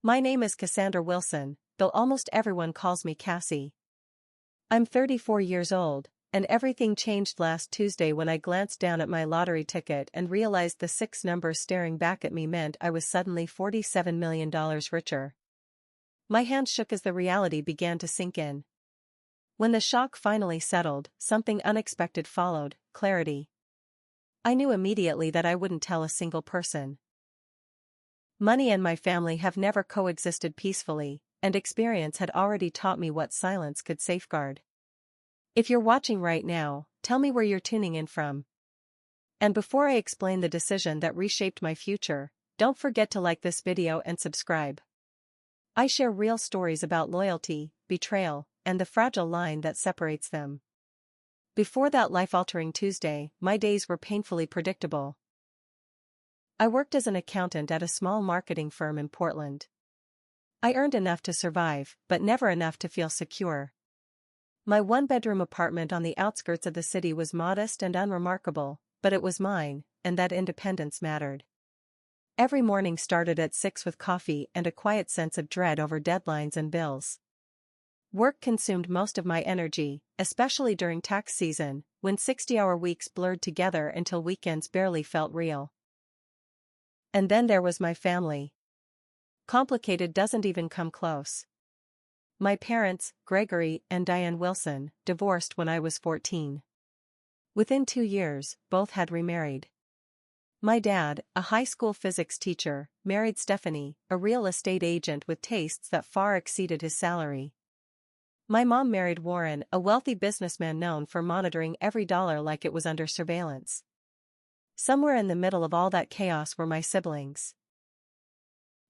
My name is Cassandra Wilson, though almost everyone calls me Cassie. I'm 34 years old, and everything changed last Tuesday when I glanced down at my lottery ticket and realized the 6 numbers staring back at me meant I was suddenly $47 million richer. My hands shook as the reality began to sink in. When the shock finally settled, something unexpected followed: clarity. I knew immediately that I wouldn't tell a single person. Money and my family have never coexisted peacefully, and experience had already taught me what silence could safeguard. If you're watching right now, tell me where you're tuning in from. And before I explain the decision that reshaped my future, don't forget to like this video and subscribe. I share real stories about loyalty, betrayal, and the fragile line that separates them. Before that life-altering Tuesday, my days were painfully predictable. I worked as an accountant at a small marketing firm in Portland. I earned enough to survive, but never enough to feel secure. My one-bedroom apartment on the outskirts of the city was modest and unremarkable, but it was mine, and that independence mattered. Every morning started at 6 with coffee and a quiet sense of dread over deadlines and bills. Work consumed most of my energy, especially during tax season, when 60-hour weeks blurred together until weekends barely felt real. And then there was my family. Complicated doesn't even come close. My parents, Gregory and Diane Wilson, divorced when I was 14. Within 2 years, both had remarried. My dad, a high school physics teacher, married Stephanie, a real estate agent with tastes that far exceeded his salary. My mom married Warren, a wealthy businessman known for monitoring every dollar like it was under surveillance. Somewhere in the middle of all that chaos were my siblings.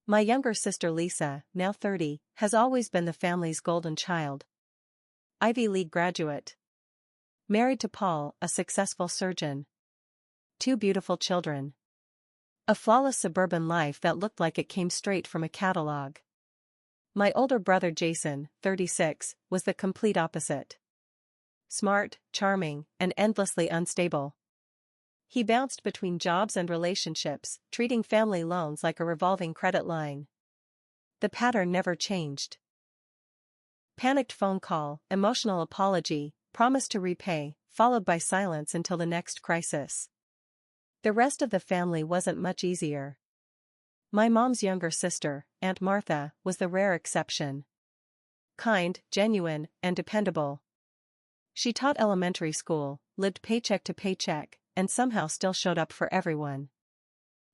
My younger sister Lisa, now 30, has always been the family's golden child. Ivy League graduate. Married to Paul, a successful surgeon. 2 beautiful children. A flawless suburban life that looked like it came straight from a catalog. My older brother Jason, 36, was the complete opposite. Smart, charming, and endlessly unstable. He bounced between jobs and relationships, treating family loans like a revolving credit line. The pattern never changed. Panicked phone call, emotional apology, promise to repay, followed by silence until the next crisis. The rest of the family wasn't much easier. My mom's younger sister, Aunt Martha, was the rare exception. Kind, genuine, and dependable. She taught elementary school, lived paycheck to paycheck, and somehow still showed up for everyone.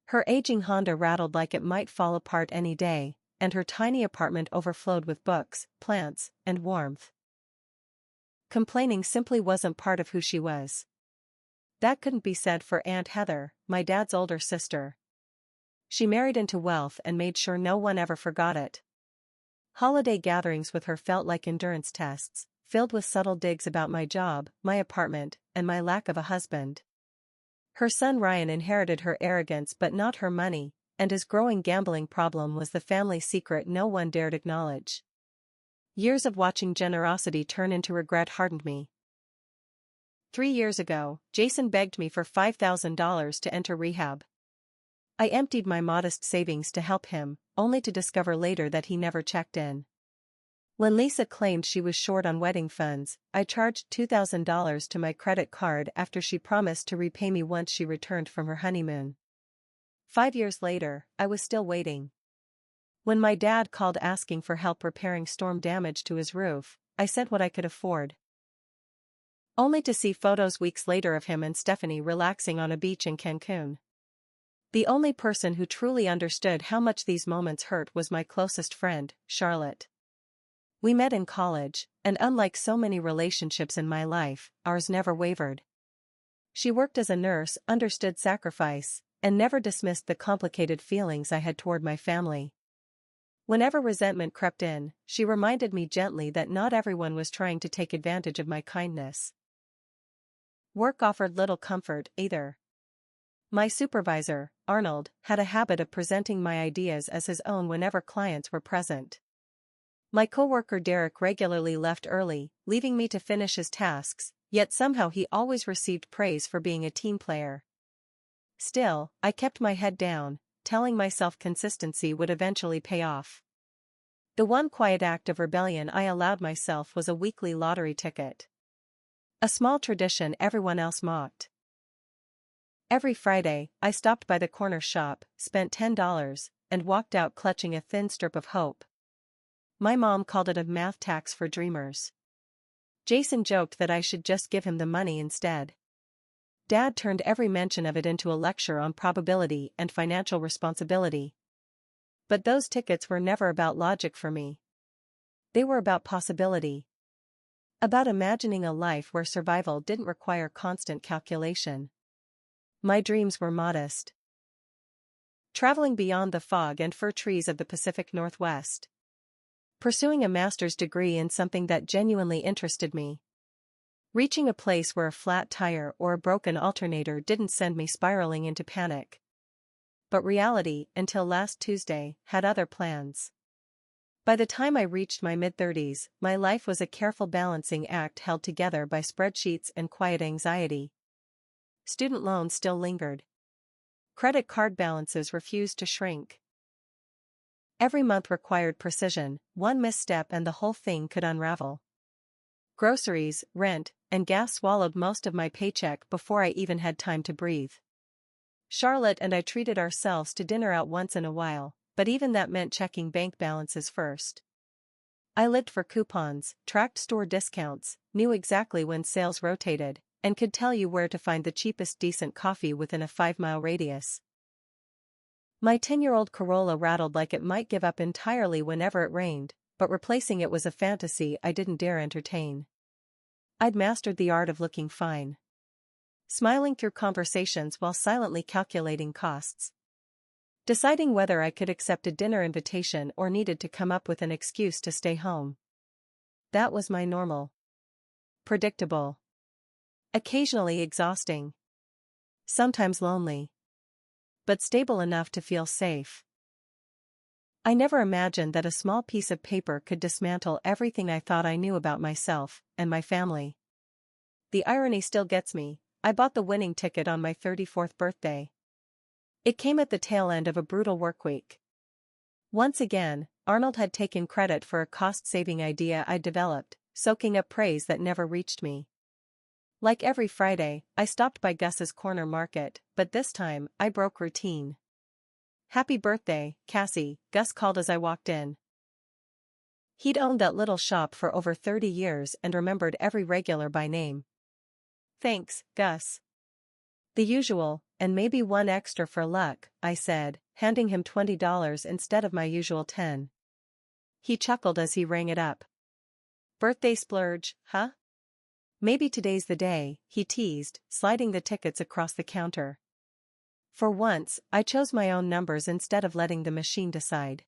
Her aging Honda rattled like it might fall apart any day, and her tiny apartment overflowed with books, plants, and warmth. Complaining simply wasn't part of who she was. That couldn't be said for Aunt Heather, my dad's older sister. She married into wealth and made sure no one ever forgot it. Holiday gatherings with her felt like endurance tests, filled with subtle digs about my job, my apartment, and my lack of a husband. Her son Ryan inherited her arrogance but not her money, and his growing gambling problem was the family secret no one dared acknowledge. Years of watching generosity turn into regret hardened me. 3 years ago, Jason begged me for $5,000 to enter rehab. I emptied my modest savings to help him, only to discover later that he never checked in. When Lisa claimed she was short on wedding funds, I charged $2,000 to my credit card after she promised to repay me once she returned from her honeymoon. 5 years later, I was still waiting. When my dad called asking for help repairing storm damage to his roof, I sent what I could afford. Only to see photos weeks later of him and Stephanie relaxing on a beach in Cancun. The only person who truly understood how much these moments hurt was my closest friend, Charlotte. We met in college, and unlike so many relationships in my life, ours never wavered. She worked as a nurse, understood sacrifice, and never dismissed the complicated feelings I had toward my family. Whenever resentment crept in, she reminded me gently that not everyone was trying to take advantage of my kindness. Work offered little comfort, either. My supervisor, Arnold, had a habit of presenting my ideas as his own whenever clients were present. My coworker Derek regularly left early, leaving me to finish his tasks, yet somehow he always received praise for being a team player. Still, I kept my head down, telling myself consistency would eventually pay off. The one quiet act of rebellion I allowed myself was a weekly lottery ticket. A small tradition everyone else mocked. Every Friday, I stopped by the corner shop, spent $10, and walked out clutching a thin strip of hope. My mom called it a math tax for dreamers. Jason joked that I should just give him the money instead. Dad turned every mention of it into a lecture on probability and financial responsibility. But those tickets were never about logic for me. They were about possibility. About imagining a life where survival didn't require constant calculation. My dreams were modest. Traveling beyond the fog and fir trees of the Pacific Northwest. Pursuing a master's degree in something that genuinely interested me. Reaching a place where a flat tire or a broken alternator didn't send me spiraling into panic. But reality, until last Tuesday, had other plans. By the time I reached my mid-30s, my life was a careful balancing act held together by spreadsheets and quiet anxiety. Student loans still lingered. Credit card balances refused to shrink. Every month required precision, one misstep and the whole thing could unravel. Groceries, rent, and gas swallowed most of my paycheck before I even had time to breathe. Charlotte and I treated ourselves to dinner out once in a while, but even that meant checking bank balances first. I lived for coupons, tracked store discounts, knew exactly when sales rotated, and could tell you where to find the cheapest decent coffee within a 5-mile radius. My 10-year-old Corolla rattled like it might give up entirely whenever it rained, but replacing it was a fantasy I didn't dare entertain. I'd mastered the art of looking fine. Smiling through conversations while silently calculating costs. Deciding whether I could accept a dinner invitation or needed to come up with an excuse to stay home. That was my normal. Predictable. Occasionally exhausting. Sometimes lonely. But stable enough to feel safe. I never imagined that a small piece of paper could dismantle everything I thought I knew about myself and my family. The irony still gets me. I bought the winning ticket on my 34th birthday. It came at the tail end of a brutal workweek. Once again, Arnold had taken credit for a cost-saving idea I'd developed, soaking up praise that never reached me. Like every Friday, I stopped by Gus's corner market, but this time, I broke routine. "Happy birthday, Cassie," Gus called as I walked in. He'd owned that little shop for over 30 years and remembered every regular by name. "Thanks, Gus." "The usual, and maybe one extra for luck," I said, handing him $20 instead of my usual 10. He chuckled as he rang it up. "Birthday splurge, huh?" "Maybe today's the day," he teased, sliding the tickets across the counter. For once, I chose my own numbers instead of letting the machine decide.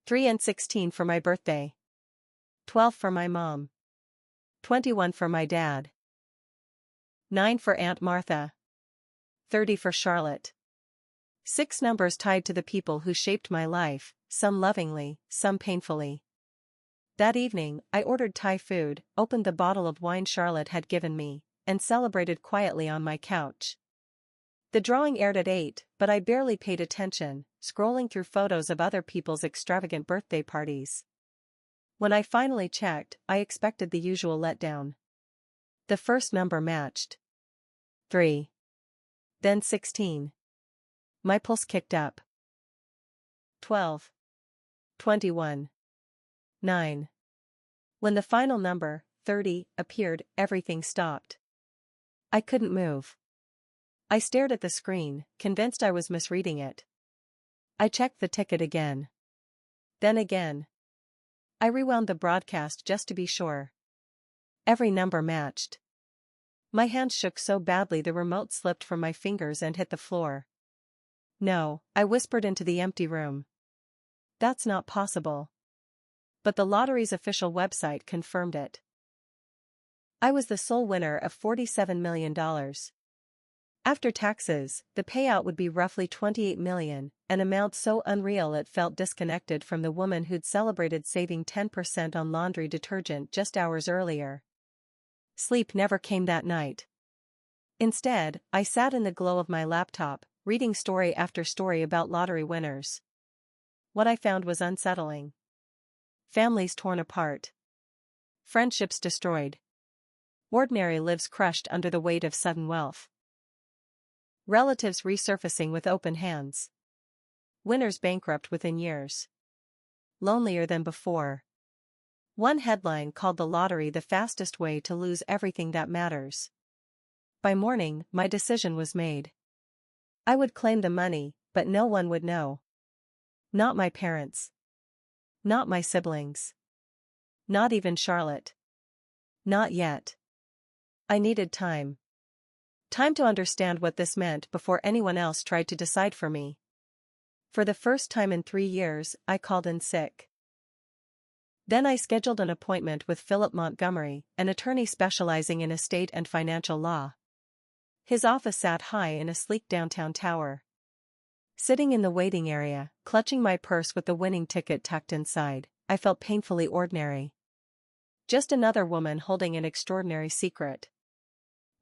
3 and 16 for my birthday. 12 for my mom. 21 for my dad. 9 for Aunt Martha. 30 for Charlotte. 6 numbers tied to the people who shaped my life, some lovingly, some painfully. That evening, I ordered Thai food, opened the bottle of wine Charlotte had given me, and celebrated quietly on my couch. The drawing aired at 8, but I barely paid attention, scrolling through photos of other people's extravagant birthday parties. When I finally checked, I expected the usual letdown. The first number matched. 3. Then 16. My pulse kicked up. 12. 21. 9. When the final number, 30, appeared, everything stopped. I couldn't move. I stared at the screen, convinced I was misreading it. I checked the ticket again. Then again. I rewound the broadcast just to be sure. Every number matched. My hands shook so badly the remote slipped from my fingers and hit the floor. "No," I whispered into the empty room. "That's not possible." But the lottery's official website confirmed it. I was the sole winner of $47 million. After taxes, the payout would be roughly $28 million, an amount so unreal it felt disconnected from the woman who'd celebrated saving 10% on laundry detergent just hours earlier. Sleep never came that night. Instead, I sat in the glow of my laptop, reading story after story about lottery winners. What I found was unsettling. families torn apart, friendships destroyed, ordinary lives crushed under the weight of sudden wealth, relatives resurfacing with open hands, winners bankrupt within years, lonelier than before. One headline called the lottery the fastest way to lose everything that matters. By morning, my decision was made. I would claim the money, but no one would know. Not my parents. Not my siblings. Not even Charlotte. Not yet. I needed time. Time to understand what this meant before anyone else tried to decide for me. For the first time in 3 years, I called in sick. Then I scheduled an appointment with Philip Montgomery, an attorney specializing in estate and financial law. His office sat high in a sleek downtown tower. Sitting in the waiting area, clutching my purse with the winning ticket tucked inside, I felt painfully ordinary. Just another woman holding an extraordinary secret.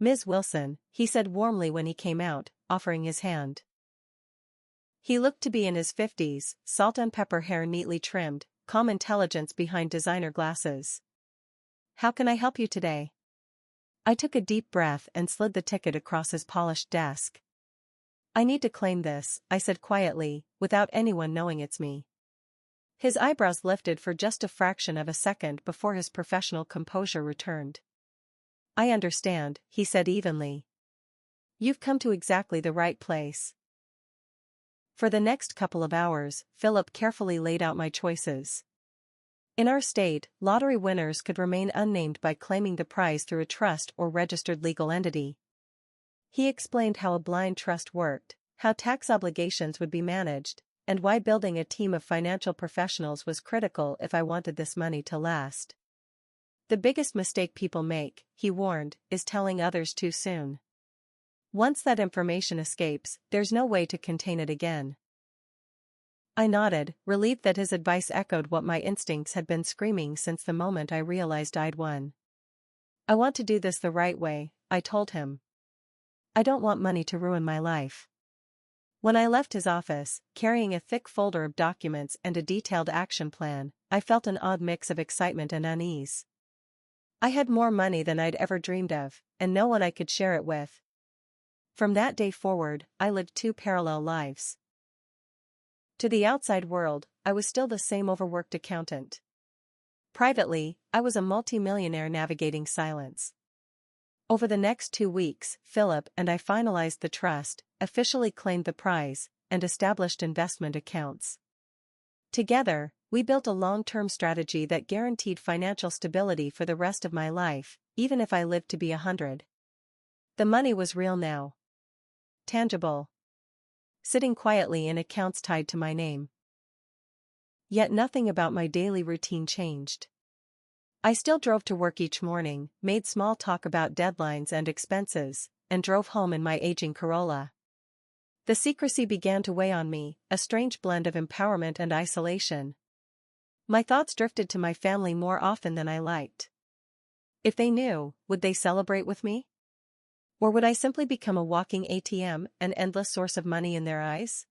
"Ms. Wilson," he said warmly when he came out, offering his hand. He looked to be in his 50s, salt and pepper hair neatly trimmed, calm intelligence behind designer glasses. "How can I help you today?" I took a deep breath and slid the ticket across his polished desk. "I need to claim this," I said quietly, without anyone knowing it's me. His eyebrows lifted for just a fraction of a second before his professional composure returned. "I understand," he said evenly. "You've come to exactly the right place." For the next couple of hours, Philip carefully laid out my choices. In our state, lottery winners could remain unnamed by claiming the prize through a trust or registered legal entity. He explained how a blind trust worked, how tax obligations would be managed, and why building a team of financial professionals was critical if I wanted this money to last. The biggest mistake people make, he warned, is telling others too soon. Once that information escapes, there's no way to contain it again. I nodded, relieved that his advice echoed what my instincts had been screaming since the moment I realized I'd won. "I want to do this the right way," I told him. "I don't want money to ruin my life." When I left his office, carrying a thick folder of documents and a detailed action plan, I felt an odd mix of excitement and unease. I had more money than I'd ever dreamed of, and no one I could share it with. From that day forward, I lived 2 parallel lives. To the outside world, I was still the same overworked accountant. Privately, I was a multimillionaire navigating silence. Over the next 2 weeks, Philip and I finalized the trust, officially claimed the prize, and established investment accounts. Together, we built a long-term strategy that guaranteed financial stability for the rest of my life, even if I lived to be 100. The money was real now. Tangible. Sitting quietly in accounts tied to my name. Yet nothing about my daily routine changed. I still drove to work each morning, made small talk about deadlines and expenses, and drove home in my aging Corolla. The secrecy began to weigh on me, a strange blend of empowerment and isolation. My thoughts drifted to my family more often than I liked. If they knew, would they celebrate with me? Or would I simply become a walking ATM, an endless source of money in their eyes?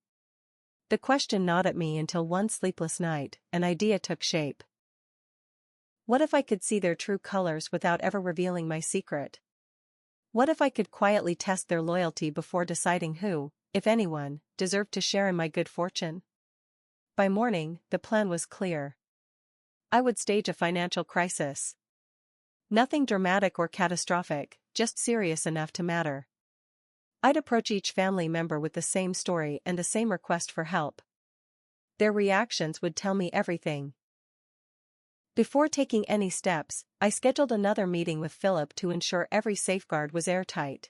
The question gnawed at me until one sleepless night, an idea took shape. What if I could see their true colors without ever revealing my secret? What if I could quietly test their loyalty before deciding who, if anyone, deserved to share in my good fortune? By morning, the plan was clear. I would stage a financial crisis. Nothing dramatic or catastrophic, just serious enough to matter. I'd approach each family member with the same story and the same request for help. Their reactions would tell me everything. Before taking any steps, I scheduled another meeting with Philip to ensure every safeguard was airtight.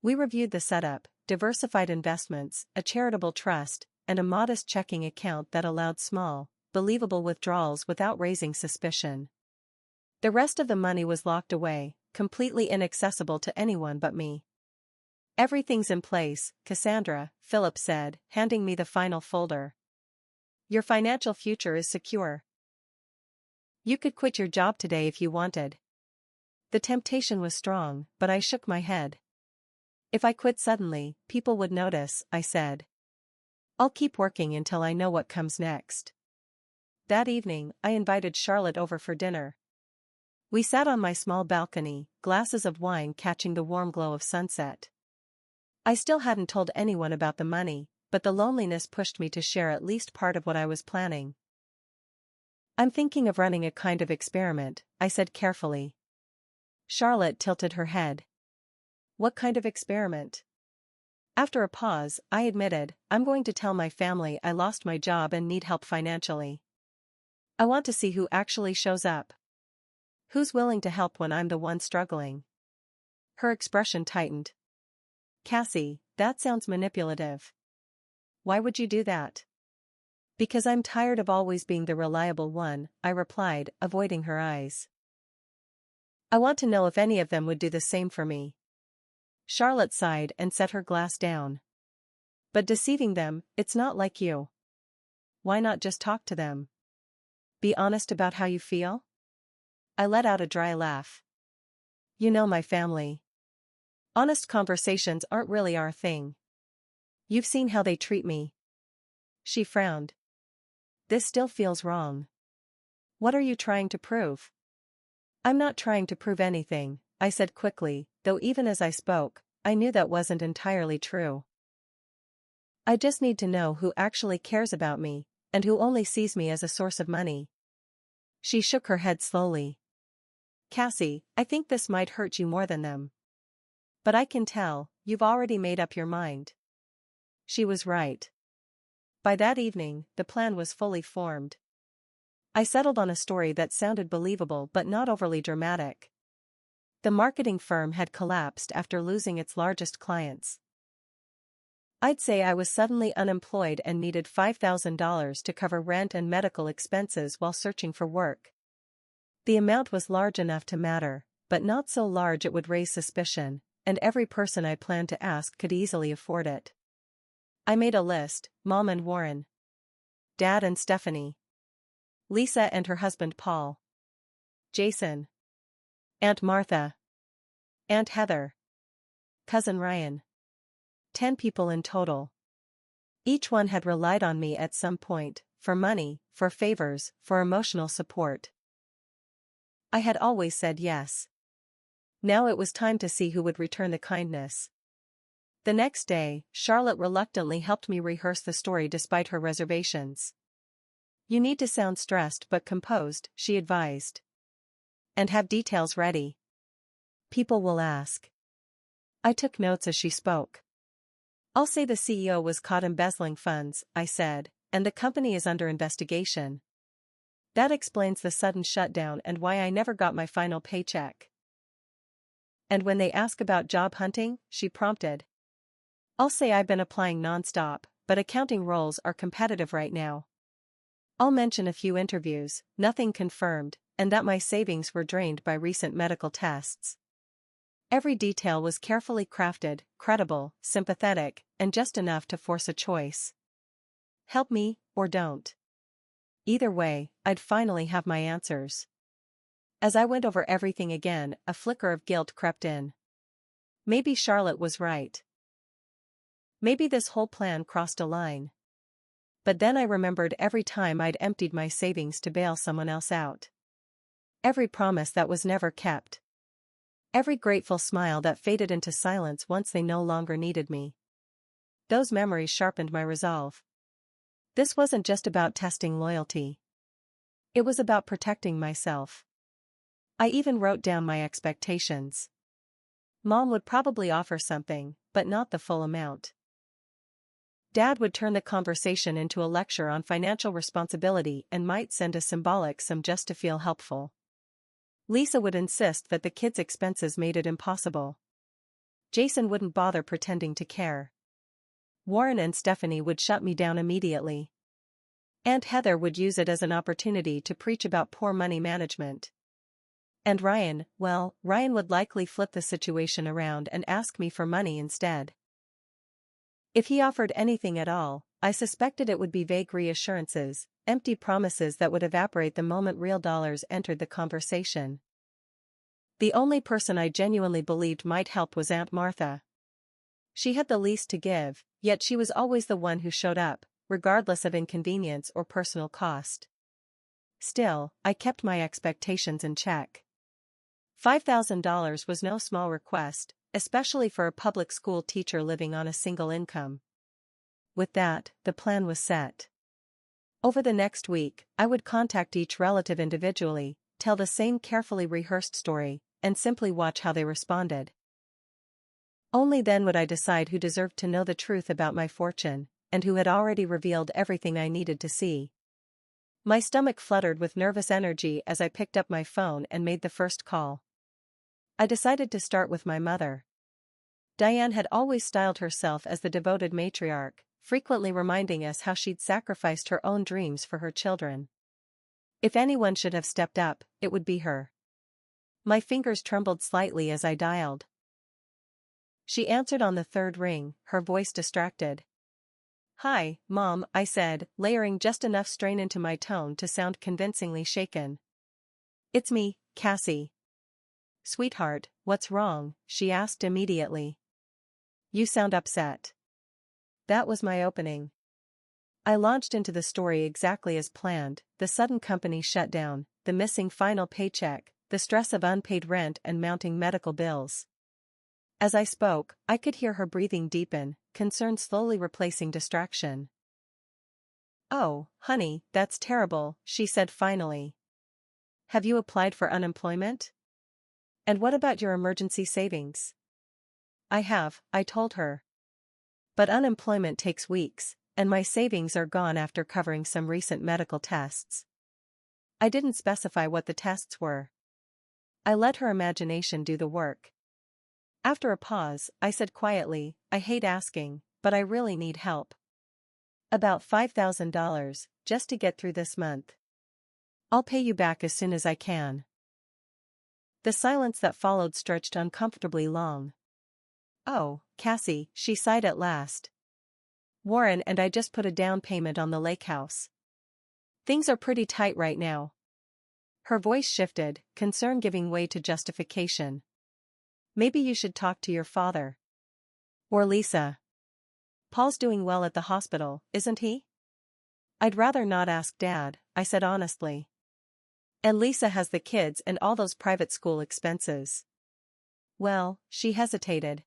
We reviewed the setup, diversified investments, a charitable trust, and a modest checking account that allowed small, believable withdrawals without raising suspicion. The rest of the money was locked away, completely inaccessible to anyone but me. "Everything's in place, Cassandra," Philip said, handing me the final folder. "Your financial future is secure. You could quit your job today if you wanted." The temptation was strong, but I shook my head. "If I quit suddenly, people would notice," I said. "I'll keep working until I know what comes next." That evening, I invited Charlotte over for dinner. We sat on my small balcony, glasses of wine catching the warm glow of sunset. I still hadn't told anyone about the money, but the loneliness pushed me to share at least part of what I was planning. I'm thinking of running a kind of experiment, I said carefully. Charlotte tilted her head. What kind of experiment? After a pause, I admitted, I'm going to tell my family I lost my job and need help financially. I want to see who actually shows up. Who's willing to help when I'm the one struggling? Her expression tightened. Cassie, that sounds manipulative. Why would you do that? Because I'm tired of always being the reliable one, I replied, avoiding her eyes. I want to know if any of them would do the same for me. Charlotte sighed and set her glass down. But deceiving them, it's not like you. Why not just talk to them? Be honest about how you feel? I let out a dry laugh. You know my family. Honest conversations aren't really our thing. You've seen how they treat me. She frowned. This still feels wrong. What are you trying to prove? I'm not trying to prove anything, I said quickly, though even as I spoke, I knew that wasn't entirely true. I just need to know who actually cares about me, and who only sees me as a source of money. She shook her head slowly. Cassie, I think this might hurt you more than them. But I can tell, you've already made up your mind. She was right. By that evening, the plan was fully formed. I settled on a story that sounded believable but not overly dramatic. The marketing firm had collapsed after losing its largest clients. I'd say I was suddenly unemployed and needed $5,000 to cover rent and medical expenses while searching for work. The amount was large enough to matter, but not so large it would raise suspicion, and every person I planned to ask could easily afford it. I made a list: Mom and Warren, Dad and Stephanie, Lisa and her husband Paul, Jason, Aunt Martha, Aunt Heather, Cousin Ryan. 10 people in total. Each one had relied on me at some point, for money, for favors, for emotional support. I had always said yes. Now it was time to see who would return the kindness. The next day, Charlotte reluctantly helped me rehearse the story despite her reservations. You need to sound stressed but composed, she advised. And have details ready. People will ask. I took notes as she spoke. I'll say the CEO was caught embezzling funds, I said, and the company is under investigation. That explains the sudden shutdown and why I never got my final paycheck. And when they ask about job hunting, she prompted. I'll say I've been applying nonstop, but accounting roles are competitive right now. I'll mention a few interviews, nothing confirmed, and that my savings were drained by recent medical tests. Every detail was carefully crafted, credible, sympathetic, and just enough to force a choice. Help me, or don't. Either way, I'd finally have my answers. As I went over everything again, a flicker of guilt crept in. Maybe Charlotte was right. Maybe this whole plan crossed a line. But then I remembered every time I'd emptied my savings to bail someone else out. Every promise that was never kept. Every grateful smile that faded into silence once they no longer needed me. Those memories sharpened my resolve. This wasn't just about testing loyalty. It was about protecting myself. I even wrote down my expectations. Mom would probably offer something, but not the full amount. Dad would turn the conversation into a lecture on financial responsibility and might send a symbolic sum just to feel helpful. Lisa would insist that the kids' expenses made it impossible. Jason wouldn't bother pretending to care. Warren and Stephanie would shut me down immediately. Aunt Heather would use it as an opportunity to preach about poor money management. And Ryan, well, Ryan would likely flip the situation around and ask me for money instead. If he offered anything at all, I suspected it would be vague reassurances, empty promises that would evaporate the moment real dollars entered the conversation. The only person I genuinely believed might help was Aunt Martha. She had the least to give, yet she was always the one who showed up, regardless of inconvenience or personal cost. Still, I kept my expectations in check. $5,000 was no small request, especially for a public school teacher living on a single income. With that, the plan was set. Over the next week, I would contact each relative individually, tell the same carefully rehearsed story, and simply watch how they responded. Only then would I decide who deserved to know the truth about my fortune, and who had already revealed everything I needed to see. My stomach fluttered with nervous energy as I picked up my phone and made the first call. I decided to start with my mother. Diane had always styled herself as the devoted matriarch, frequently reminding us how she'd sacrificed her own dreams for her children. If anyone should have stepped up, it would be her. My fingers trembled slightly as I dialed. She answered on the third ring, her voice distracted. "Hi, Mom," I said, layering just enough strain into my tone to sound convincingly shaken. "It's me, Cassie." "Sweetheart, what's wrong?" she asked immediately. "You sound upset." That was my opening. I launched into the story exactly as planned: the sudden company shutdown, the missing final paycheck, the stress of unpaid rent and mounting medical bills. As I spoke, I could hear her breathing deepen, concern slowly replacing distraction. "Oh, honey, that's terrible," she said finally. "Have you applied for unemployment? And what about your emergency savings?" "I have," I told her. "But unemployment takes weeks, and my savings are gone after covering some recent medical tests." I didn't specify what the tests were. I let her imagination do the work. After a pause, I said quietly, "I hate asking, but I really need help. About $5,000, just to get through this month. I'll pay you back as soon as I can." The silence that followed stretched uncomfortably long. "Oh, Cassie," she sighed at last. "Warren and I just put a down payment on the lake house. Things are pretty tight right now." Her voice shifted, concern giving way to justification. "Maybe you should talk to your father. Or Lisa. Paul's doing well at the hospital, isn't he?" "I'd rather not ask Dad," I said honestly. "And Lisa has the kids and all those private school expenses." "Well," she hesitated.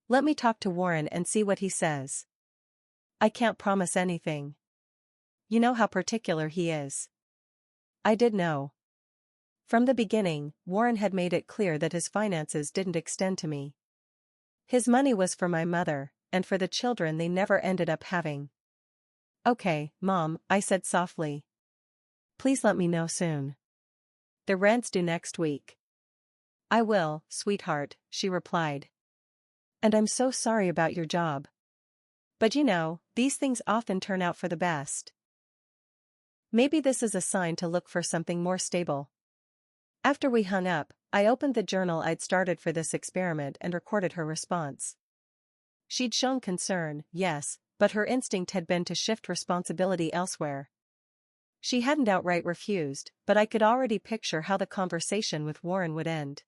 "Let me talk to Warren and see what he says. I can't promise anything. You know how particular he is." I did know. From the beginning, Warren had made it clear that his finances didn't extend to me. His money was for my mother, and for the children they never ended up having. "Okay, Mom," I said softly. "Please let me know soon. The rent's due next week." "I will, sweetheart," she replied. "And I'm so sorry about your job. But you know, these things often turn out for the best. Maybe this is a sign to look for something more stable." After we hung up, I opened the journal I'd started for this experiment and recorded her response. She'd shown concern, yes, but her instinct had been to shift responsibility elsewhere. She hadn't outright refused, but I could already picture how the conversation with Warren would end.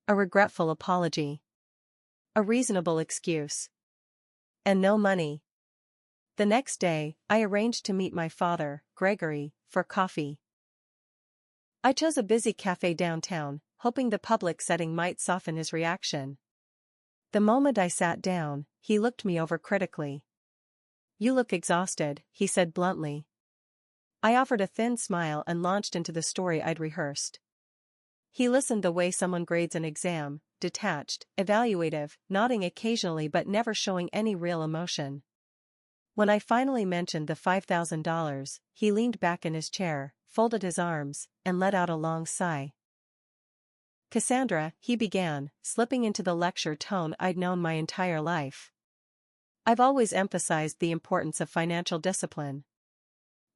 A regretful apology. A reasonable excuse. And no money. The next day, I arranged to meet my father, Gregory, for coffee. I chose a busy cafe downtown, hoping the public setting might soften his reaction. The moment I sat down, he looked me over critically. "You look exhausted," he said bluntly. I offered a thin smile and launched into the story I'd rehearsed. He listened the way someone grades an exam, detached, evaluative, nodding occasionally but never showing any real emotion. When I finally mentioned the $5,000, he leaned back in his chair, folded his arms, and let out a long sigh. "Cassandra," he began, slipping into the lecture tone I'd known my entire life. "I've always emphasized the importance of financial discipline.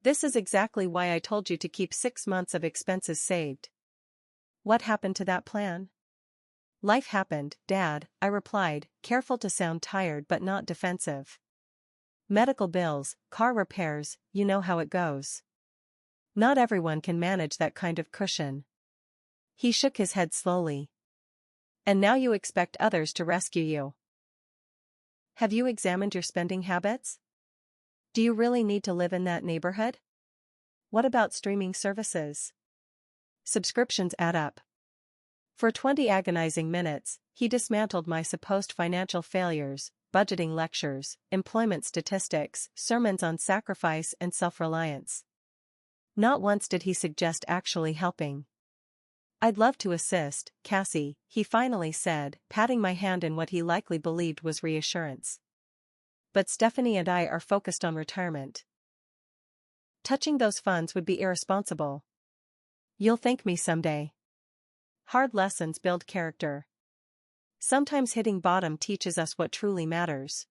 This is exactly why I told you to keep 6 months of expenses saved. What happened to that plan?" "Life happened, Dad," I replied, careful to sound tired but not defensive. "Medical bills, car repairs, you know how it goes. Not everyone can manage that kind of cushion." He shook his head slowly. "And now you expect others to rescue you. Have you examined your spending habits? Do you really need to live in that neighborhood? What about streaming services? Subscriptions add up. For 20 agonizing minutes, he dismantled my supposed financial failures, budgeting lectures, employment statistics, sermons on sacrifice and self-reliance. Not once did he suggest actually helping. "I'd love to assist, Cassie," he finally said, patting my hand in what he likely believed was reassurance. "But Stephanie and I are focused on retirement. Touching those funds would be irresponsible. You'll thank me someday." Hard lessons build character. Sometimes hitting bottom teaches us what truly matters.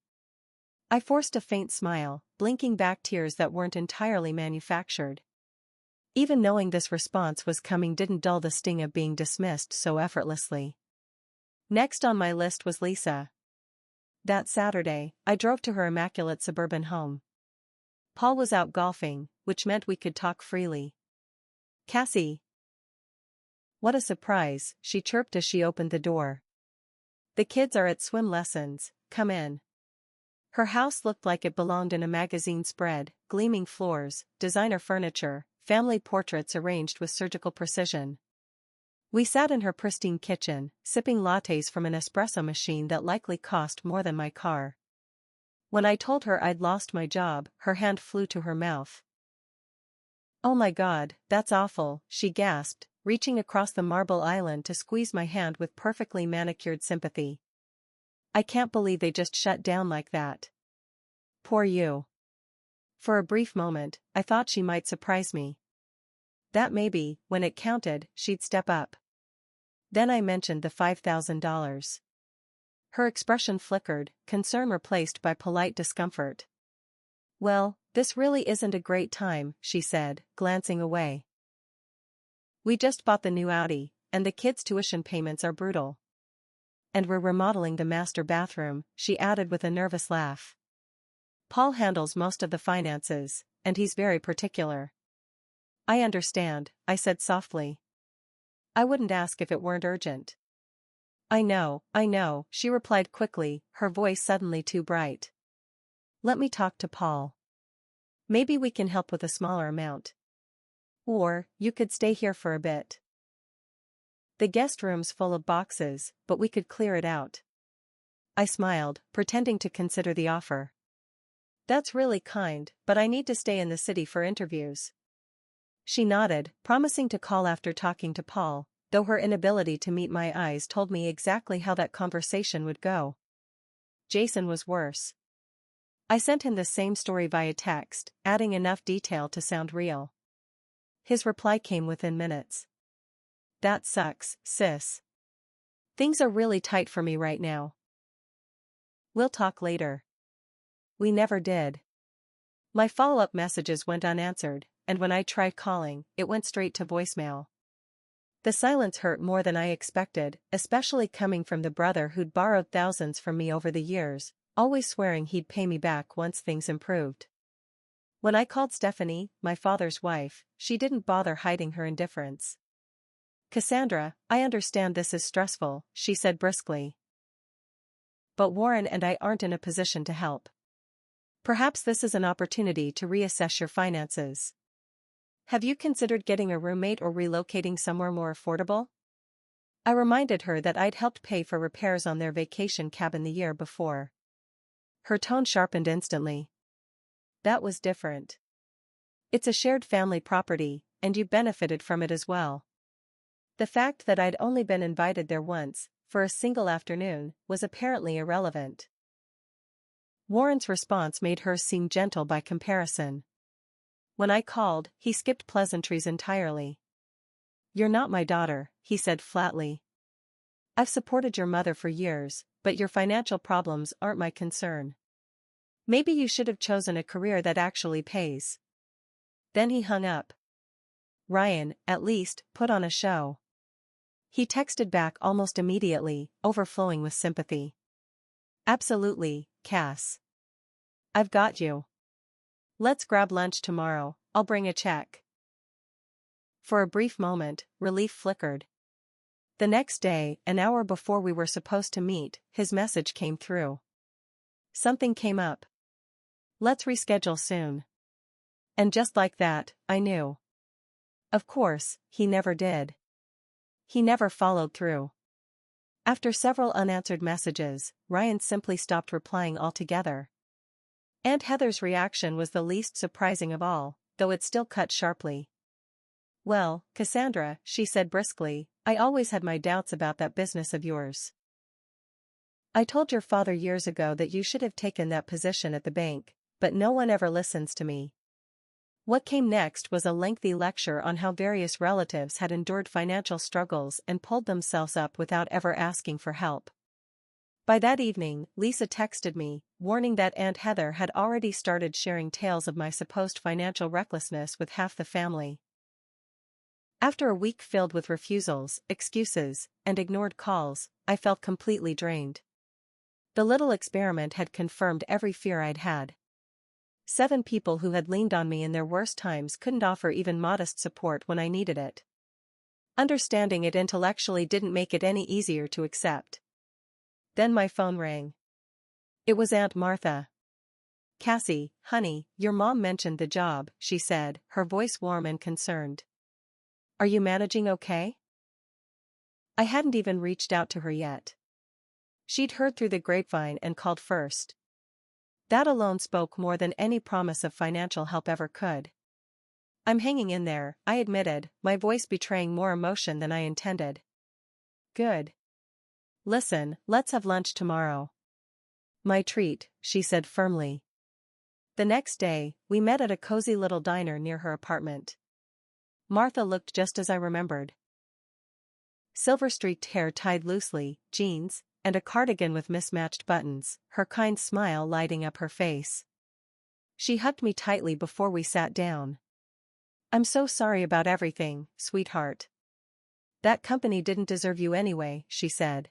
I forced a faint smile, blinking back tears that weren't entirely manufactured. Even knowing this response was coming didn't dull the sting of being dismissed so effortlessly. Next on my list was Lisa. That Saturday, I drove to her immaculate suburban home. Paul was out golfing, which meant we could talk freely. "Cassie." "What a surprise," she chirped as she opened the door. "The kids are at swim lessons, come in." Her house looked like it belonged in a magazine spread, gleaming floors, designer furniture, family portraits arranged with surgical precision. We sat in her pristine kitchen, sipping lattes from an espresso machine that likely cost more than my car. When I told her I'd lost my job, her hand flew to her mouth. "Oh my God, that's awful," she gasped, reaching across the marble island to squeeze my hand with perfectly manicured sympathy. "I can't believe they just shut down like that. Poor you." For a brief moment, I thought she might surprise me. That maybe, when it counted, she'd step up. Then I mentioned the $5,000. Her expression flickered, concern replaced by polite discomfort. "Well, this really isn't a great time," she said, glancing away. "We just bought the new Audi, and the kids' tuition payments are brutal. And we're remodeling the master bathroom," she added with a nervous laugh. "Paul handles most of the finances, and he's very particular." "I understand," I said softly. "I wouldn't ask if it weren't urgent." I know," she replied quickly, her voice suddenly too bright. "Let me talk to Paul. Maybe we can help with a smaller amount. Or, you could stay here for a bit. The guest room's full of boxes, but we could clear it out." I smiled, pretending to consider the offer. "That's really kind, but I need to stay in the city for interviews." She nodded, promising to call after talking to Paul, though her inability to meet my eyes told me exactly how that conversation would go. Jason was worse. I sent him the same story via text, adding enough detail to sound real. His reply came within minutes. "That sucks, sis. Things are really tight for me right now. We'll talk later." We never did. My follow-up messages went unanswered, and when I tried calling, it went straight to voicemail. The silence hurt more than I expected, especially coming from the brother who'd borrowed thousands from me over the years, always swearing he'd pay me back once things improved. When I called Stephanie, my father's wife, she didn't bother hiding her indifference. "Cassandra, I understand this is stressful," she said briskly. "But Warren and I aren't in a position to help. Perhaps this is an opportunity to reassess your finances. Have you considered getting a roommate or relocating somewhere more affordable?" I reminded her that I'd helped pay for repairs on their vacation cabin the year before. Her tone sharpened instantly. "That was different. It's a shared family property, and you benefited from it as well." The fact that I'd only been invited there once, for a single afternoon, was apparently irrelevant. Warren's response made hers seem gentle by comparison. When I called, he skipped pleasantries entirely. "You're not my daughter," he said flatly. "I've supported your mother for years, but your financial problems aren't my concern. Maybe you should have chosen a career that actually pays." Then he hung up. Ryan, at least, put on a show. He texted back almost immediately, overflowing with sympathy. "Absolutely, Cass. I've got you. Let's grab lunch tomorrow, I'll bring a check." For a brief moment, relief flickered. The next day, an hour before we were supposed to meet, his message came through. "Something came up. Let's reschedule soon." And just like that, I knew. Of course, he never did. He never followed through. After several unanswered messages, Ryan simply stopped replying altogether. Aunt Heather's reaction was the least surprising of all, though it still cut sharply. "Well, Cassandra," she said briskly, "I always had my doubts about that business of yours. I told your father years ago that you should have taken that position at the bank, but no one ever listens to me." What came next was a lengthy lecture on how various relatives had endured financial struggles and pulled themselves up without ever asking for help. By that evening, Lisa texted me, warning that Aunt Heather had already started sharing tales of my supposed financial recklessness with half the family. After a week filled with refusals, excuses, and ignored calls, I felt completely drained. The little experiment had confirmed every fear I'd had. 7 people who had leaned on me in their worst times couldn't offer even modest support when I needed it. Understanding it intellectually didn't make it any easier to accept. Then my phone rang. It was Aunt Martha. "Cassie, honey, your mom mentioned the job," she said, her voice warm and concerned. "Are you managing okay?" I hadn't even reached out to her yet. She'd heard through the grapevine and called first. That alone spoke more than any promise of financial help ever could. "I'm hanging in there," I admitted, my voice betraying more emotion than I intended. "Good. Listen, let's have lunch tomorrow." "My treat," she said firmly. The next day, we met at a cozy little diner near her apartment. Martha looked just as I remembered. Silver-streaked hair tied loosely, jeans, and a cardigan with mismatched buttons, her kind smile lighting up her face. She hugged me tightly before we sat down. "I'm so sorry about everything, sweetheart. That company didn't deserve you anyway," she said.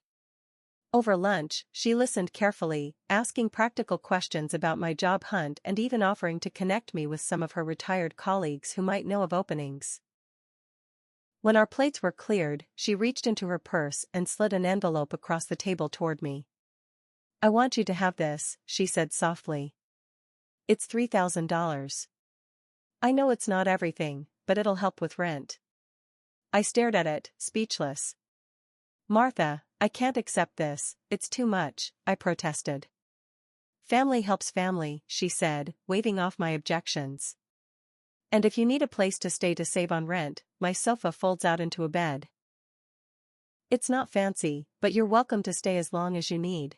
Over lunch, she listened carefully, asking practical questions about my job hunt and even offering to connect me with some of her retired colleagues who might know of openings. When our plates were cleared, she reached into her purse and slid an envelope across the table toward me. "I want you to have this," she said softly. "It's $3,000. I know it's not everything, but it'll help with rent." I stared at it, speechless. "Martha, I can't accept this, it's too much," I protested. "Family helps family," she said, waving off my objections. "And if you need a place to stay to save on rent, my sofa folds out into a bed. It's not fancy, but you're welcome to stay as long as you need."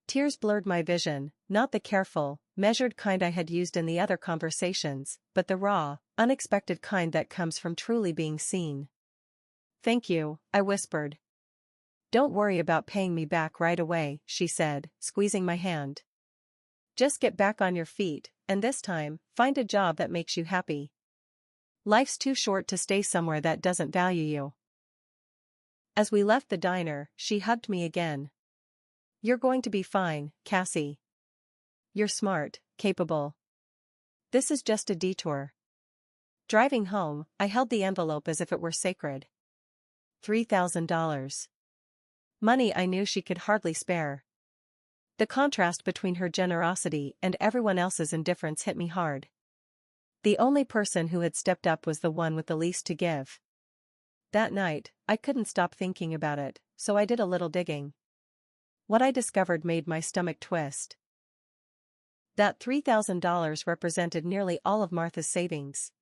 Tears blurred my vision, not the careful, measured kind I had used in the other conversations, but the raw, unexpected kind that comes from truly being seen. "Thank you," I whispered. "Don't worry about paying me back right away," she said, squeezing my hand. "Just get back on your feet, and this time, find a job that makes you happy. Life's too short to stay somewhere that doesn't value you." As we left the diner, she hugged me again. "You're going to be fine, Cassie. You're smart, capable. This is just a detour." Driving home, I held the envelope as if it were sacred. $3,000. Money I knew she could hardly spare. The contrast between her generosity and everyone else's indifference hit me hard. The only person who had stepped up was the one with the least to give. That night, I couldn't stop thinking about it, so I did a little digging. What I discovered made my stomach twist. That $3,000 represented nearly all of Martha's savings.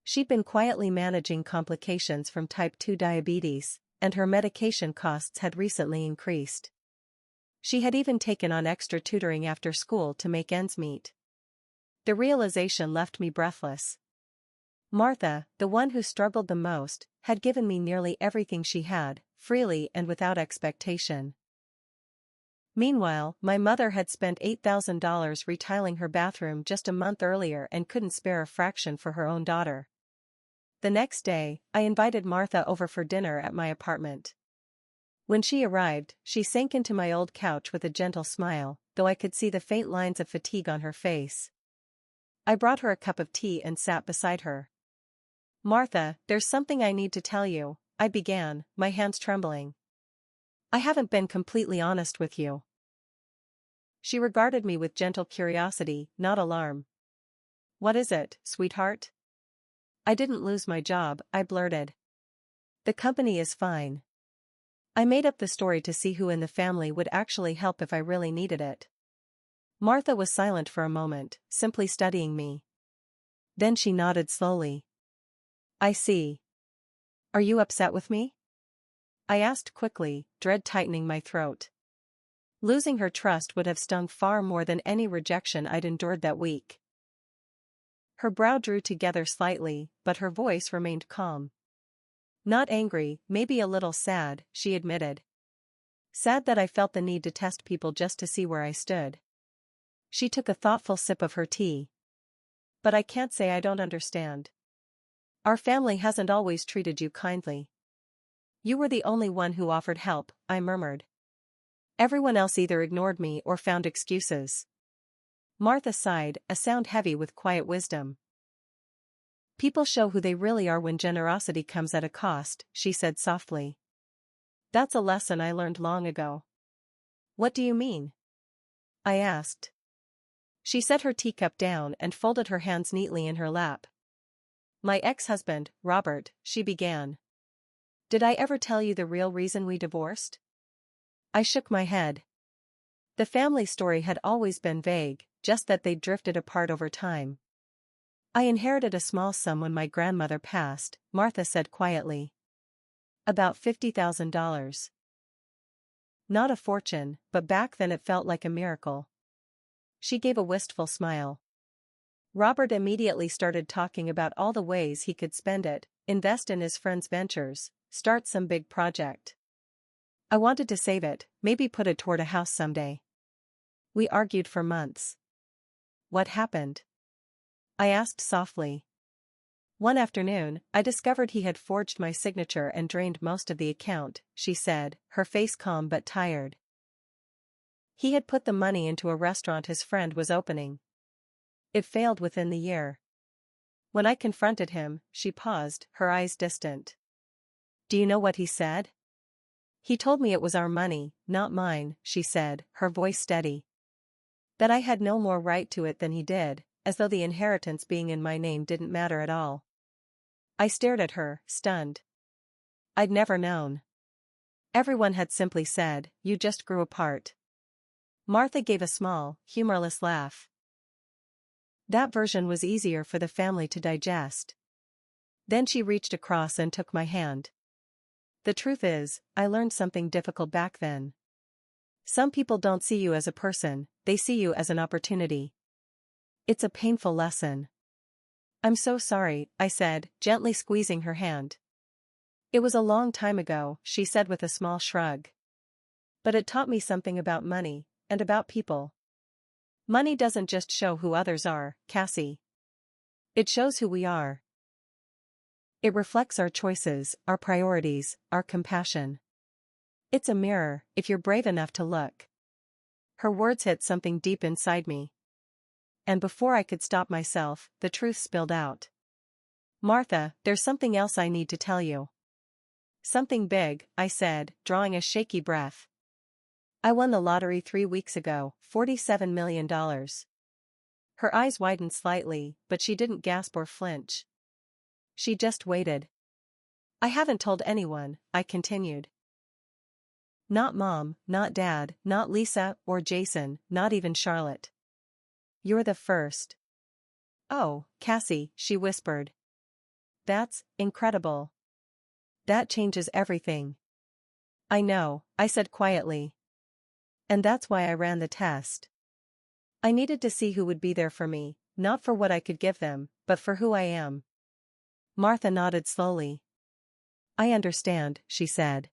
She'd been quietly managing complications from type 2 diabetes, and her medication costs had recently increased. She had even taken on extra tutoring after school to make ends meet. The realization left me breathless. Martha, the one who struggled the most, had given me nearly everything she had, freely and without expectation. Meanwhile, my mother had spent $8,000 retiling her bathroom just a month earlier and couldn't spare a fraction for her own daughter. The next day, I invited Martha over for dinner at my apartment. When she arrived, she sank into my old couch with a gentle smile, though I could see the faint lines of fatigue on her face. I brought her a cup of tea and sat beside her. "Martha, there's something I need to tell you," I began, my hands trembling. "I haven't been completely honest with you." She regarded me with gentle curiosity, not alarm. What is it, sweetheart? I didn't lose my job, I blurted. The company is fine. I made up the story to see who in the family would actually help if I really needed it. Martha was silent for a moment, simply studying me. Then she nodded slowly. I see. Are you upset with me? I asked quickly, dread tightening my throat. Losing her trust would have stung far more than any rejection I'd endured that week. Her brow drew together slightly, but her voice remained calm. Not angry, maybe a little sad, she admitted. Sad that I felt the need to test people just to see where I stood. She took a thoughtful sip of her tea. But I can't say I don't understand. Our family hasn't always treated you kindly. You were the only one who offered help, I murmured. Everyone else either ignored me or found excuses. Martha sighed, a sound heavy with quiet wisdom. People show who they really are when generosity comes at a cost, she said softly. That's a lesson I learned long ago. What do you mean? I asked. She set her teacup down and folded her hands neatly in her lap. My ex-husband, Robert, she began. Did I ever tell you the real reason we divorced? I shook my head. The family story had always been vague, just that they'd drifted apart over time. I inherited a small sum when my grandmother passed, Martha said quietly. About $50,000. Not a fortune, but back then it felt like a miracle. She gave a wistful smile. Robert immediately started talking about all the ways he could spend it, invest in his friend's ventures, start some big project. I wanted to save it, maybe put it toward a house someday. We argued for months. What happened? I asked softly. One afternoon, I discovered he had forged my signature and drained most of the account, she said, her face calm but tired. He had put the money into a restaurant his friend was opening. It failed within the year. When I confronted him, she paused, her eyes distant. Do you know what he said? He told me it was our money, not mine, she said, her voice steady. That I had no more right to it than he did, as though the inheritance being in my name didn't matter at all. I stared at her, stunned. I'd never known. Everyone had simply said, you just grew apart. Martha gave a small, humorless laugh. That version was easier for the family to digest. Then she reached across and took my hand. The truth is, I learned something difficult back then. Some people don't see you as a person, they see you as an opportunity. It's a painful lesson. I'm so sorry, I said, gently squeezing her hand. It was a long time ago, she said with a small shrug. But it taught me something about money, and about people. Money doesn't just show who others are, Cassie. It shows who we are. It reflects our choices, our priorities, our compassion. It's a mirror, if you're brave enough to look. Her words hit something deep inside me. And before I could stop myself, the truth spilled out. Martha, there's something else I need to tell you. Something big, I said, drawing a shaky breath. I won the lottery 3 weeks ago, $47 million. Her eyes widened slightly, but she didn't gasp or flinch. She just waited. I haven't told anyone, I continued. Not Mom, not Dad, not Lisa or Jason, not even Charlotte. You're the first. Oh, Cassie, she whispered. That's incredible. That changes everything. I know, I said quietly. And that's why I ran the test. I needed to see who would be there for me, not for what I could give them, but for who I am. Martha nodded slowly. I understand, she said.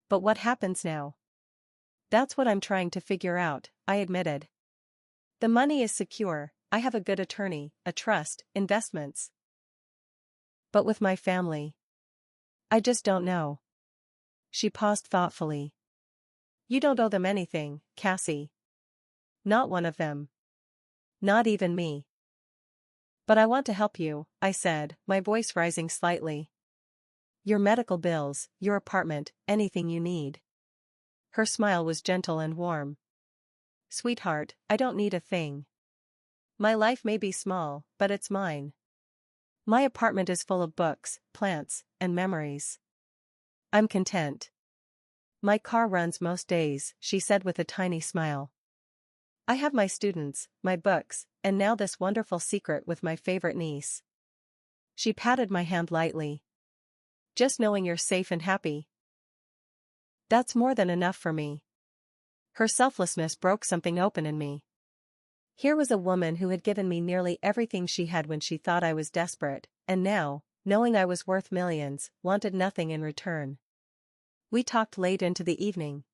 But what happens now? That's what I'm trying to figure out, I admitted. The money is secure, I have a good attorney, a trust, investments. But with my family, I just don't know. She paused thoughtfully. You don't owe them anything, Cassie. Not one of them. Not even me. But I want to help you, I said, my voice rising slightly. Your medical bills, your apartment, anything you need. Her smile was gentle and warm. Sweetheart, I don't need a thing. My life may be small, but it's mine. My apartment is full of books, plants, and memories. I'm content. My car runs most days, she said with a tiny smile. I have my students, my books, and now this wonderful secret with my favorite niece. She patted my hand lightly. Just knowing you're safe and happy. That's more than enough for me. Her selflessness broke something open in me. Here was a woman who had given me nearly everything she had when she thought I was desperate, and now, knowing I was worth millions, wanted nothing in return. We talked late into the evening.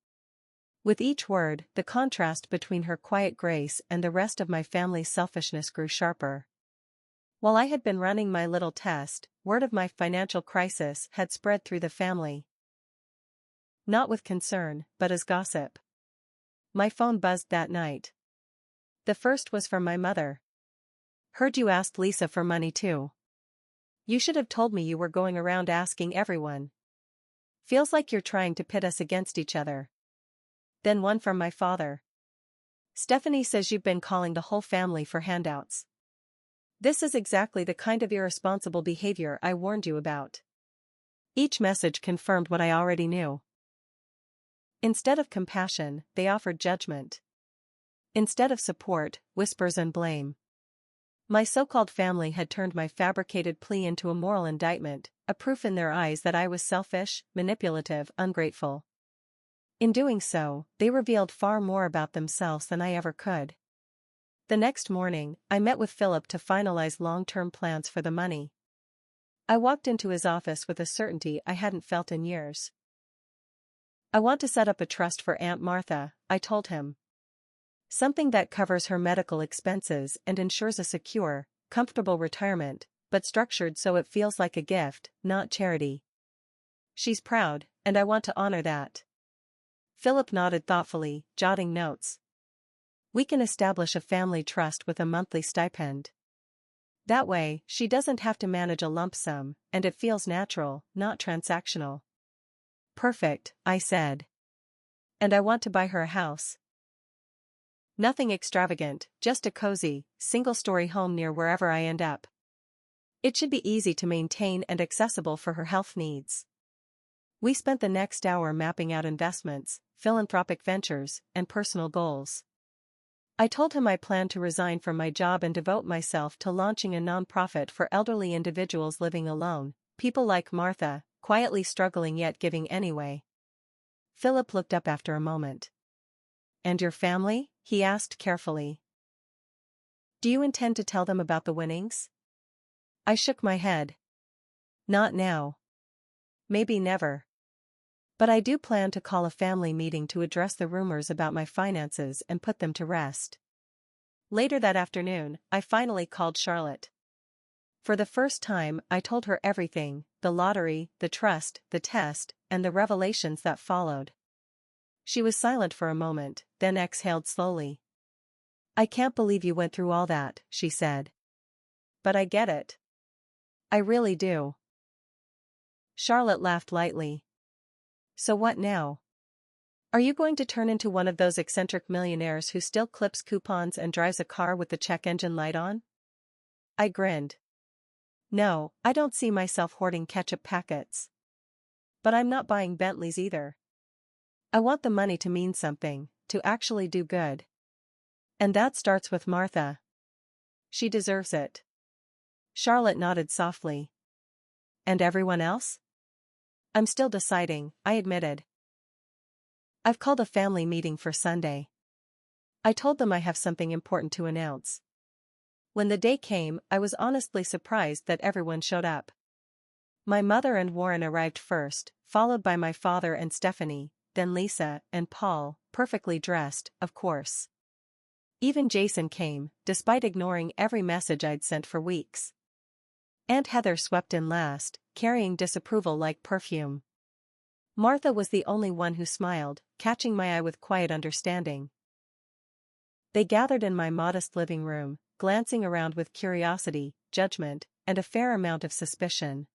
With each word, the contrast between her quiet grace and the rest of my family's selfishness grew sharper. While I had been running my little test, word of my financial crisis had spread through the family. Not with concern, but as gossip. My phone buzzed that night. The first was from my mother. Heard you asked Lisa for money too. You should have told me you were going around asking everyone. Feels like you're trying to pit us against each other. Then one from my father. Stephanie says you've been calling the whole family for handouts. This is exactly the kind of irresponsible behavior I warned you about. Each message confirmed what I already knew. Instead of compassion, they offered judgment. Instead of support, whispers and blame. My so-called family had turned my fabricated plea into a moral indictment, a proof in their eyes that I was selfish, manipulative, ungrateful. In doing so, they revealed far more about themselves than I ever could. The next morning, I met with Philip to finalize long-term plans for the money. I walked into his office with a certainty I hadn't felt in years. I want to set up a trust for Aunt Martha, I told him. Something that covers her medical expenses and ensures a secure, comfortable retirement, but structured so it feels like a gift, not charity. She's proud, and I want to honor that. Philip nodded thoughtfully, jotting notes. We can establish a family trust with a monthly stipend. That way, she doesn't have to manage a lump sum, and it feels natural, not transactional. Perfect, I said. And I want to buy her a house. Nothing extravagant, just a cozy, single-story home near wherever I end up. It should be easy to maintain and accessible for her health needs. We spent the next hour mapping out investments, philanthropic ventures, and personal goals. I told him I planned to resign from my job and devote myself to launching a nonprofit for elderly individuals living alone, people like Martha, quietly struggling yet giving anyway. Philip looked up after a moment. And your family? He asked carefully. Do you intend to tell them about the winnings? I shook my head. Not now. Maybe never. But I do plan to call a family meeting to address the rumors about my finances and put them to rest. Later that afternoon, I finally called Charlotte. For the first time, I told her everything, the lottery, the trust, the test, and the revelations that followed. She was silent for a moment, then exhaled slowly. I can't believe you went through all that, she said. But I get it. I really do. Charlotte laughed lightly. So what now? Are you going to turn into one of those eccentric millionaires who still clips coupons and drives a car with the check engine light on? I grinned. No, I don't see myself hoarding ketchup packets. But I'm not buying Bentleys either. I want the money to mean something, to actually do good. And that starts with Martha. She deserves it. Charlotte nodded softly. And everyone else? I'm still deciding, I admitted. I've called a family meeting for Sunday. I told them I have something important to announce. When the day came, I was honestly surprised that everyone showed up. My mother and Warren arrived first, followed by my father and Stephanie, then Lisa and Paul, perfectly dressed, of course. Even Jason came, despite ignoring every message I'd sent for weeks. Aunt Heather swept in last, carrying disapproval like perfume. Martha was the only one who smiled, catching my eye with quiet understanding. They gathered in my modest living room, glancing around with curiosity, judgment, and a fair amount of suspicion.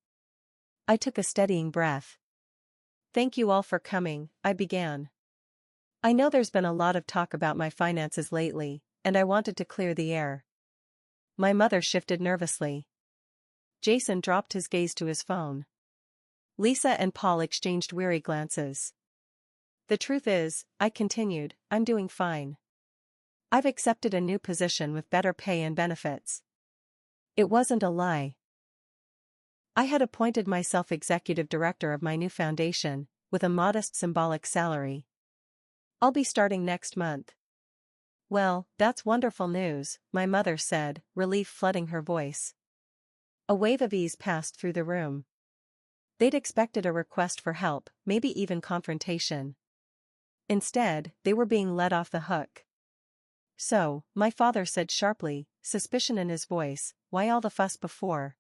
I took a steadying breath. Thank you all for coming, I began. I know there's been a lot of talk about my finances lately, and I wanted to clear the air. My mother shifted nervously. Jason dropped his gaze to his phone. Lisa and Paul exchanged weary glances. The truth is, I continued, I'm doing fine. I've accepted a new position with better pay and benefits. It wasn't a lie. I had appointed myself executive director of my new foundation, with a modest symbolic salary. I'll be starting next month. Well, that's wonderful news, my mother said, relief flooding her voice. A wave of ease passed through the room. They'd expected a request for help, maybe even confrontation. Instead, they were being let off the hook. So, my father said sharply, suspicion in his voice, why all the fuss before?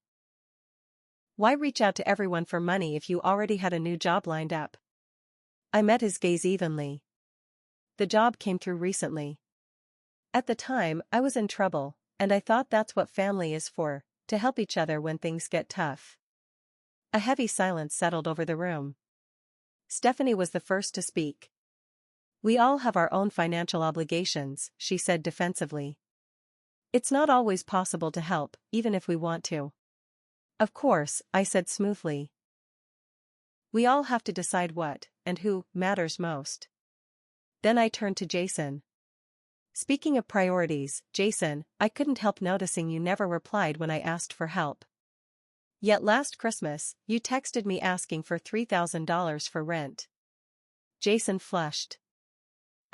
Why reach out to everyone for money if you already had a new job lined up? I met his gaze evenly. The job came through recently. At the time, I was in trouble, and I thought that's what family is for, to help each other when things get tough. A heavy silence settled over the room. Stephanie was the first to speak. We all have our own financial obligations, she said defensively. It's not always possible to help, even if we want to. Of course, I said smoothly. We all have to decide what, and who, matters most. Then I turned to Jason. Speaking of priorities, Jason, I couldn't help noticing you never replied when I asked for help. Yet last Christmas, you texted me asking for $3,000 for rent. Jason flushed.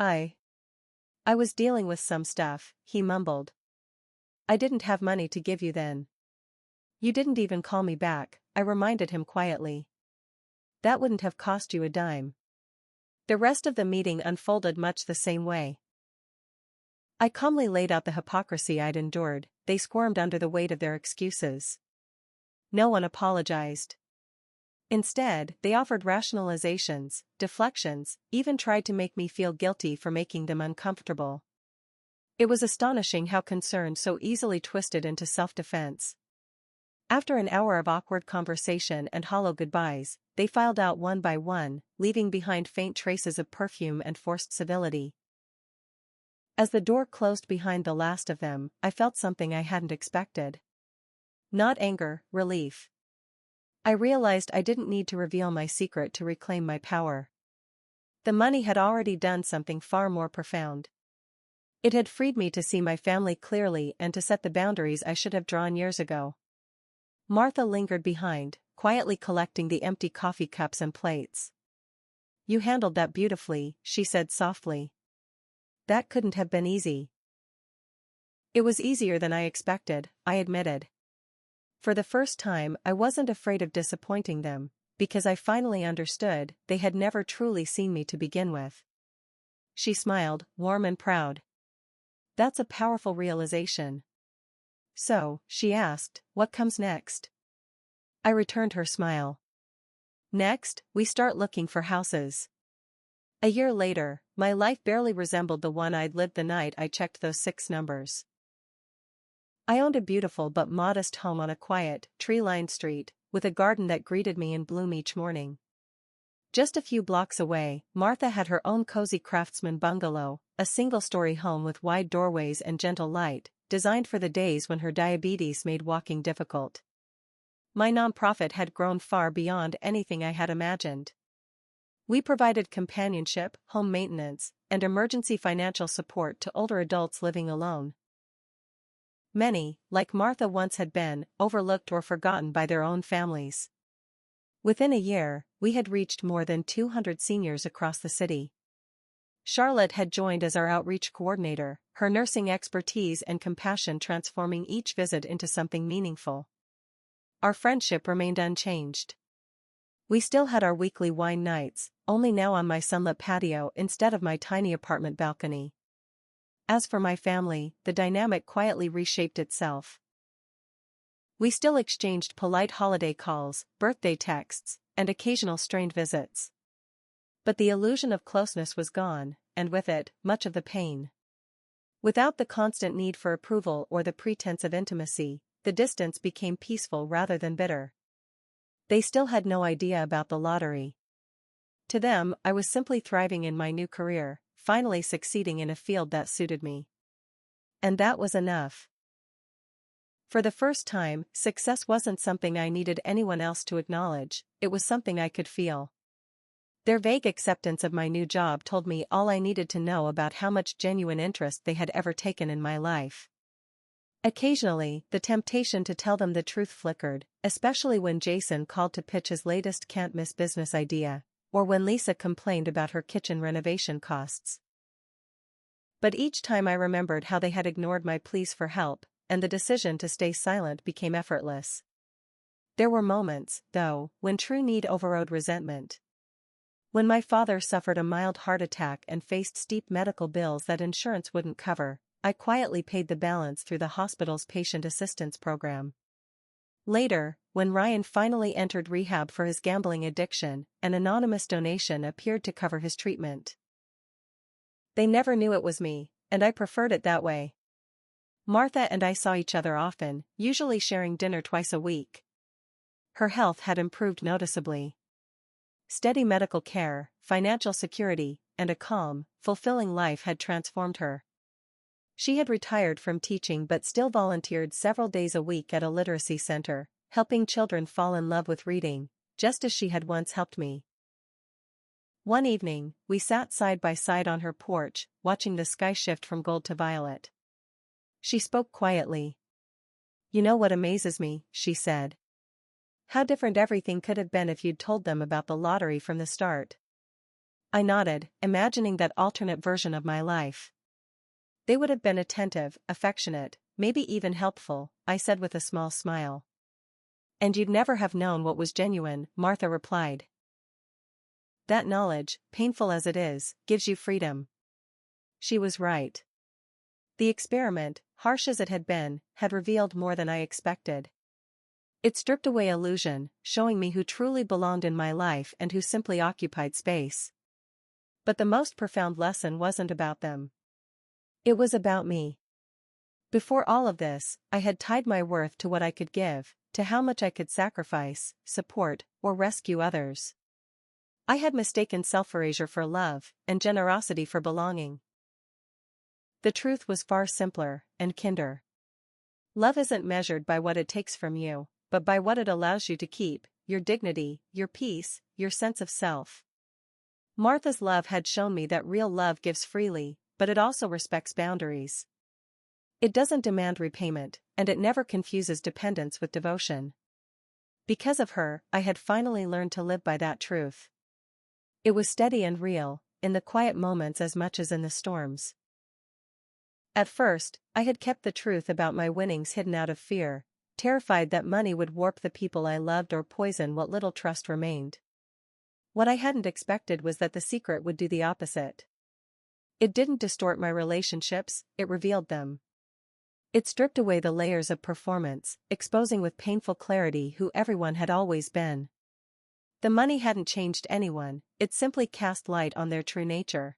I was dealing with some stuff, he mumbled. I didn't have money to give you then. You didn't even call me back, I reminded him quietly. That wouldn't have cost you a dime. The rest of the meeting unfolded much the same way. I calmly laid out the hypocrisy I'd endured. They squirmed under the weight of their excuses. No one apologized. Instead, they offered rationalizations, deflections, even tried to make me feel guilty for making them uncomfortable. It was astonishing how concern so easily twisted into self-defense. After an hour of awkward conversation and hollow goodbyes, they filed out one by one, leaving behind faint traces of perfume and forced civility. As the door closed behind the last of them, I felt something I hadn't expected. Not anger, relief. I realized I didn't need to reveal my secret to reclaim my power. The money had already done something far more profound. It had freed me to see my family clearly and to set the boundaries I should have drawn years ago. Martha lingered behind, quietly collecting the empty coffee cups and plates. You handled that beautifully, she said softly. That couldn't have been easy. It was easier than I expected, I admitted. For the first time, I wasn't afraid of disappointing them, because I finally understood they had never truly seen me to begin with. She smiled, warm and proud. That's a powerful realization. So, she asked, what comes next? I returned her smile. Next, we start looking for houses. A year later, my life barely resembled the one I'd lived the night I checked those 6 numbers. I owned a beautiful but modest home on a quiet, tree-lined street, with a garden that greeted me in bloom each morning. Just a few blocks away, Martha had her own cozy craftsman bungalow, a single-story home with wide doorways and gentle light, designed for the days when her diabetes made walking difficult. My nonprofit had grown far beyond anything I had imagined. We provided companionship, home maintenance, and emergency financial support to older adults living alone. Many, like Martha once had been, overlooked or forgotten by their own families. Within a year, we had reached more than 200 seniors across the city. Charlotte had joined as our outreach coordinator, her nursing expertise and compassion transforming each visit into something meaningful. Our friendship remained unchanged. We still had our weekly wine nights, only now on my sunlit patio instead of my tiny apartment balcony. As for my family, the dynamic quietly reshaped itself. We still exchanged polite holiday calls, birthday texts, and occasional strained visits. But the illusion of closeness was gone, and with it, much of the pain. Without the constant need for approval or the pretense of intimacy, the distance became peaceful rather than bitter. They still had no idea about the lottery. To them, I was simply thriving in my new career, finally succeeding in a field that suited me. And that was enough. For the first time, success wasn't something I needed anyone else to acknowledge, it was something I could feel. Their vague acceptance of my new job told me all I needed to know about how much genuine interest they had ever taken in my life. Occasionally, the temptation to tell them the truth flickered, especially when Jason called to pitch his latest can't-miss business idea, or when Lisa complained about her kitchen renovation costs. But each time I remembered how they had ignored my pleas for help, and the decision to stay silent became effortless. There were moments, though, when true need overrode resentment. When my father suffered a mild heart attack and faced steep medical bills that insurance wouldn't cover, I quietly paid the balance through the hospital's patient assistance program. Later, when Ryan finally entered rehab for his gambling addiction, an anonymous donation appeared to cover his treatment. They never knew it was me, and I preferred it that way. Martha and I saw each other often, usually sharing dinner twice a week. Her health had improved noticeably. Steady medical care, financial security, and a calm, fulfilling life had transformed her. She had retired from teaching but still volunteered several days a week at a literacy center, helping children fall in love with reading, just as she had once helped me. One evening, we sat side by side on her porch, watching the sky shift from gold to violet. She spoke quietly. "You know what amazes me," she said. "How different everything could have been if you'd told them about the lottery from the start." I nodded, imagining that alternate version of my life. "They would have been attentive, affectionate, maybe even helpful," I said with a small smile. "And you'd never have known what was genuine," Martha replied. "That knowledge, painful as it is, gives you freedom." She was right. The experiment, harsh as it had been, had revealed more than I expected. It stripped away illusion, showing me who truly belonged in my life and who simply occupied space. But the most profound lesson wasn't about them. It was about me. Before all of this, I had tied my worth to what I could give, to how much I could sacrifice, support, or rescue others. I had mistaken self-erasure for love, and generosity for belonging. The truth was far simpler, and kinder. Love isn't measured by what it takes from you, but by what it allows you to keep, your dignity, your peace, your sense of self. Martha's love had shown me that real love gives freely, but it also respects boundaries. It doesn't demand repayment, and it never confuses dependence with devotion. Because of her, I had finally learned to live by that truth. It was steady and real, in the quiet moments as much as in the storms. At first, I had kept the truth about my winnings hidden out of fear, terrified that money would warp the people I loved or poison what little trust remained. What I hadn't expected was that the secret would do the opposite. It didn't distort my relationships, it revealed them. It stripped away the layers of performance, exposing with painful clarity who everyone had always been. The money hadn't changed anyone, it simply cast light on their true nature.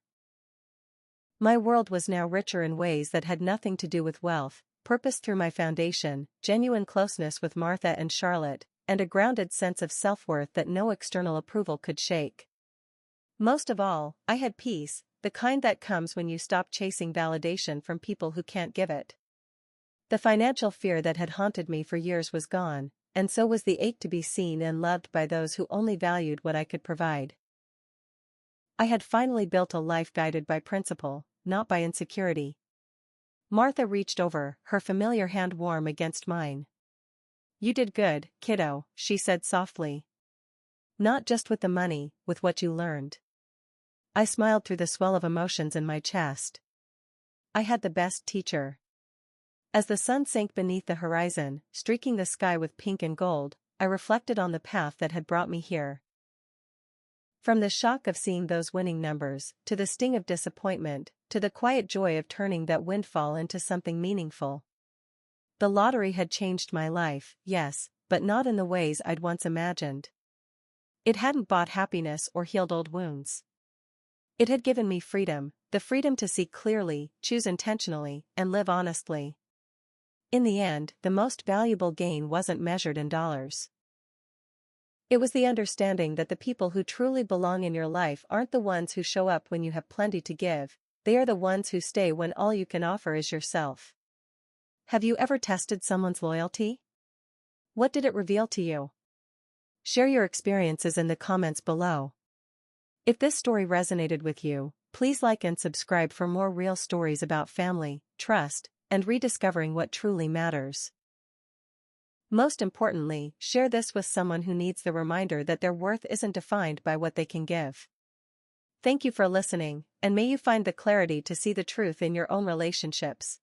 My world was now richer in ways that had nothing to do with wealth, purpose through my foundation, genuine closeness with Martha and Charlotte, and a grounded sense of self-worth that no external approval could shake. Most of all, I had peace, the kind that comes when you stop chasing validation from people who can't give it. The financial fear that had haunted me for years was gone, and so was the ache to be seen and loved by those who only valued what I could provide. I had finally built a life guided by principle, not by insecurity. Martha reached over, her familiar hand warm against mine. "You did good, kiddo," she said softly. "Not just with the money, with what you learned." I smiled through the swell of emotions in my chest. I had the best teacher. As the sun sank beneath the horizon, streaking the sky with pink and gold, I reflected on the path that had brought me here. From the shock of seeing those winning numbers, to the sting of disappointment, to the quiet joy of turning that windfall into something meaningful. The lottery had changed my life, yes, but not in the ways I'd once imagined. It hadn't bought happiness or healed old wounds. It had given me freedom, the freedom to see clearly, choose intentionally, and live honestly. In the end, the most valuable gain wasn't measured in dollars. It was the understanding that the people who truly belong in your life aren't the ones who show up when you have plenty to give, they are the ones who stay when all you can offer is yourself. Have you ever tested someone's loyalty? What did it reveal to you? Share your experiences in the comments below. If this story resonated with you, please like and subscribe for more real stories about family, trust, and rediscovering what truly matters. Most importantly, share this with someone who needs the reminder that their worth isn't defined by what they can give. Thank you for listening, and may you find the clarity to see the truth in your own relationships.